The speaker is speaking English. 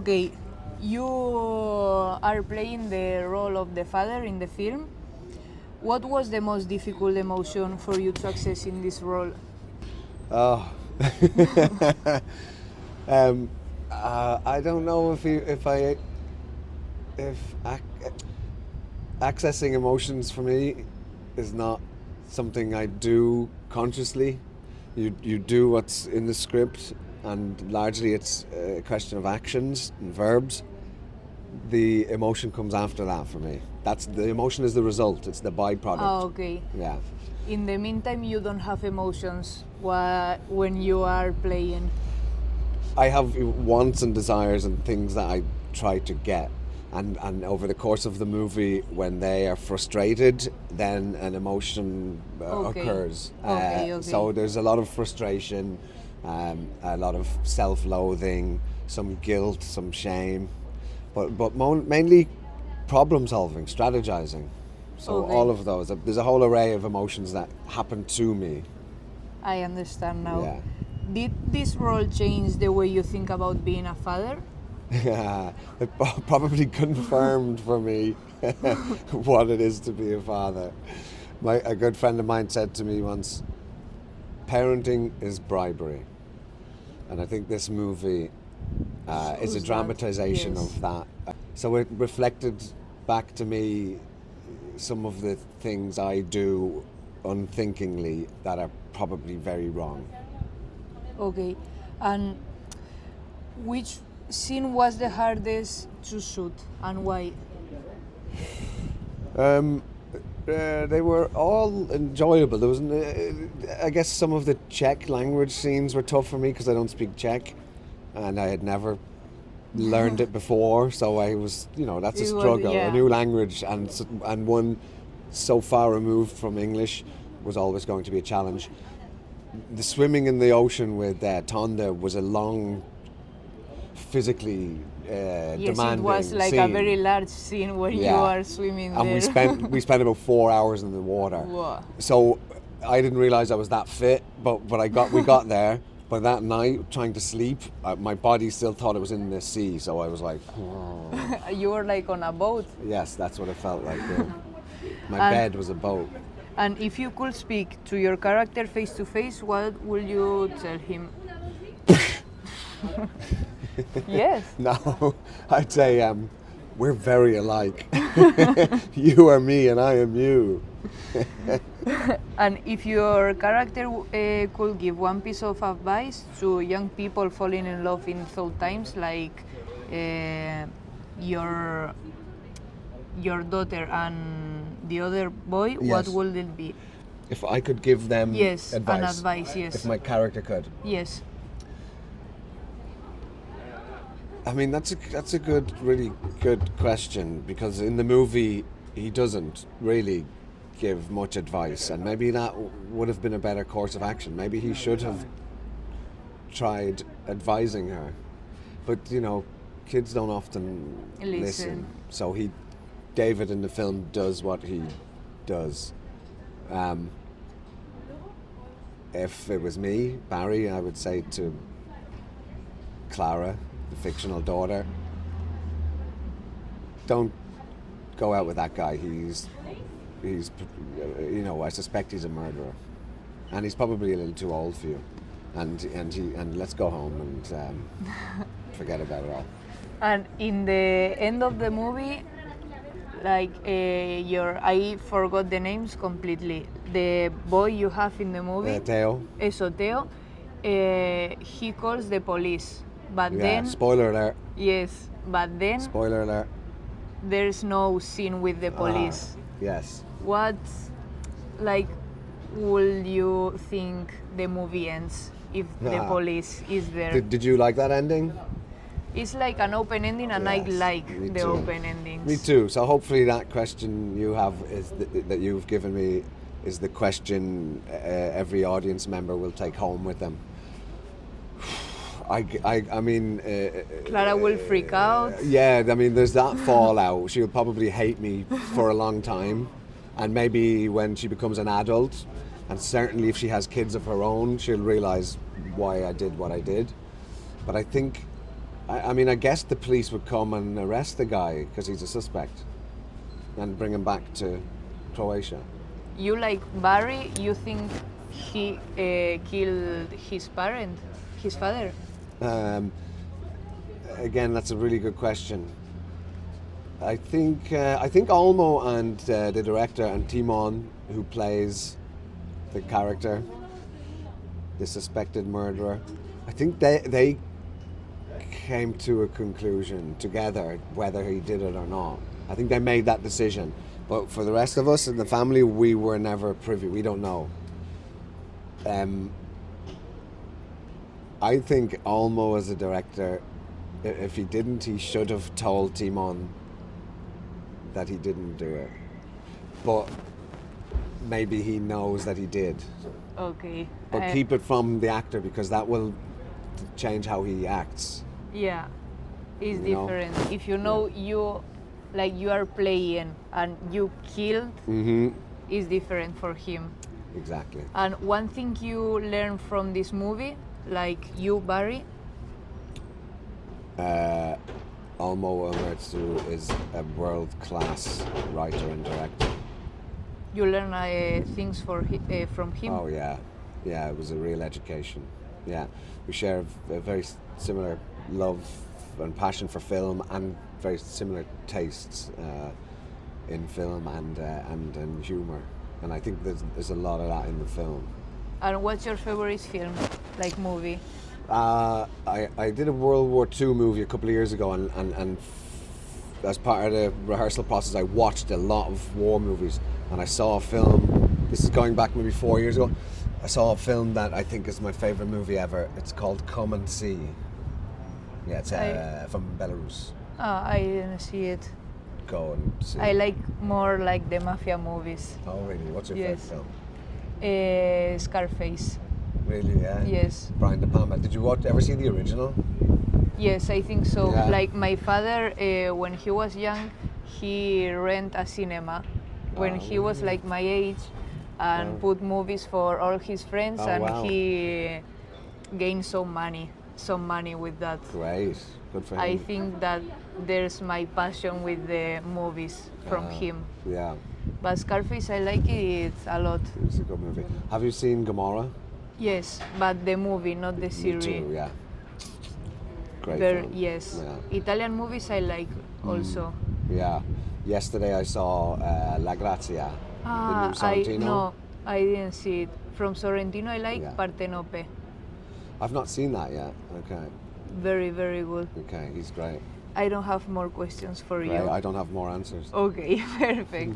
Okay, you are playing the role of the father in the film. What was the most difficult emotion for you to access in this role? Oh, I don't know if accessing emotions for me is not something I do consciously. You do what's in the script, and largely it's a question of actions and verbs. The emotion comes after that for me. That's the emotion is the result. It's the byproduct. Ah, okay. Yeah. In the meantime, you don't have emotions when you are playing. I have wants and desires and things that I try to get. And over the course of the movie, when they are frustrated, then an emotion occurs. Okay. So there's a lot of frustration, a lot of self-loathing, some guilt, some shame, but mainly problem solving, strategizing. So Okay. all of those. There's a whole array of emotions that happen to me. I understand now. Yeah. Did this role change the way you think about being a father? It probably confirmed for me what it is to be a father. A good friend of mine said to me once, parenting is bribery. And I think this movie is a Shows dramatization that, yes. of that. So it reflected back to me some of the things I do unthinkingly that are probably very wrong. Okay, and which scene was the hardest to shoot and why? They were all enjoyable. There was, I guess, some of the Czech language scenes were tough for me because I don't speak Czech, and I had never learned it before. So I was, that's a struggle. Yeah. A new language and one so far removed from English was always going to be a challenge. The swimming in the ocean with Tonda was a long, physically Yes, demanding it was like scene. a very large scene where you Yeah. are swimming And there. we spent about 4 hours in the water. Wow. So I didn't realize I was that fit, but we got there. But that night, trying to sleep, my body still thought it was in the sea. So I was like, oh. You were like on a boat. Yes, that's what it felt like. Yeah. My And- bed was a boat. And if you could speak to your character face to face, what would you tell him? Yes. No, I'd say we're very alike. You are me and I am you. And if your character could give one piece of advice to young people falling in love in thought times, like your daughter and the other boy, what Yes. would it be? If I could give them Yes, advice. an advice, yes. If my character could. Yes. I mean, that's a really good question, because in the movie he doesn't really give much advice, and maybe that would have been a better course of action. Maybe he should have tried advising her, but kids don't often listen. So David in the film does what he does. If it was me, Barry, I would say to Clara, the fictional daughter, don't go out with that guy. He's I suspect he's a murderer, and he's probably a little too old for you. And let's go home and forget about it all. And in the end of the movie, like I forgot the names completely. The boy you have in the movie, Theo. Teo, he calls the police, but Yeah. then Spoiler alert. yes, but then Spoiler alert. there's no scene with the police. Yes. What, like, will you think the movie ends if the Ah. police is there? Did you like that ending? It's like an open ending, and I Yes, like me the too. open endings. Me too. So hopefully that question you have that you've given me is the question every audience member will take home with them. I mean... Clara will freak out. Yeah, I mean, there's that fallout. She'll probably hate me for a long time. And maybe when she becomes an adult, and certainly if she has kids of her own, she'll realize why I did what I did. But I think I mean, I guess the police would come and arrest the guy because he's a suspect and bring him back to Croatia. You like Barry? You think he killed his father? Again, that's a really good question. I think Olmo and the director and Timon, who plays the character, the suspected murderer, I think they came to a conclusion together whether he did it or not. I think they made that decision. But for the rest of us in the family, we were never privy. We don't know. I think Olmo as a director, if he didn't, he should have told Timon that he didn't do it. But maybe he knows that he did. Okay. But keep it from the actor because that will change how he acts. Yeah, it's You know? different. If you know you are playing and you killed, it's different for him. Exactly. And one thing you learn from this movie, like you, Barry, Olmo Ungrateful is a world-class writer and director. you learn things from him. Oh yeah, it was a real education. Yeah, we share a very similar love and passion for film and very similar tastes in film and in humour. And I think there's a lot of that in the film. And what's your favorite film, like movie? I did a World War II movie a couple of years ago, and as part of the rehearsal process, I watched a lot of war movies, and I saw a film. This is going back maybe 4 years ago. I saw a film that I think is my favourite movie ever. It's called Come and See. Yeah, it's from Belarus. I didn't see it. Go and see. I like more like the mafia movies. Oh really? What's your Yes. favourite film? Scarface. Really? Yeah. Yes. Brian De Palma. Did you ever see the original? Yes, I think so. Yeah. Like my father, when he was young, he rent a cinema when he was like my age, and put movies for all his friends, and wow. he gained some money with that. Great. Good for him. I think that there's my passion with the movies from him. Yeah, But Scarface, I like it a lot. it's a good movie. Have you seen Gomorrah? Yes, but the movie, not the Me series. too, yeah. Great film. Yes. Yeah. Italian movies I like also. Yeah. Yesterday I saw La Grazia, the new Sorrentino. No, I didn't see it. From Sorrentino, I like Yeah. Partenope. I've not seen that yet. Okay. Very, very good. Okay, he's great. I don't have more questions for Great. you. I don't have more answers. Okay, perfect.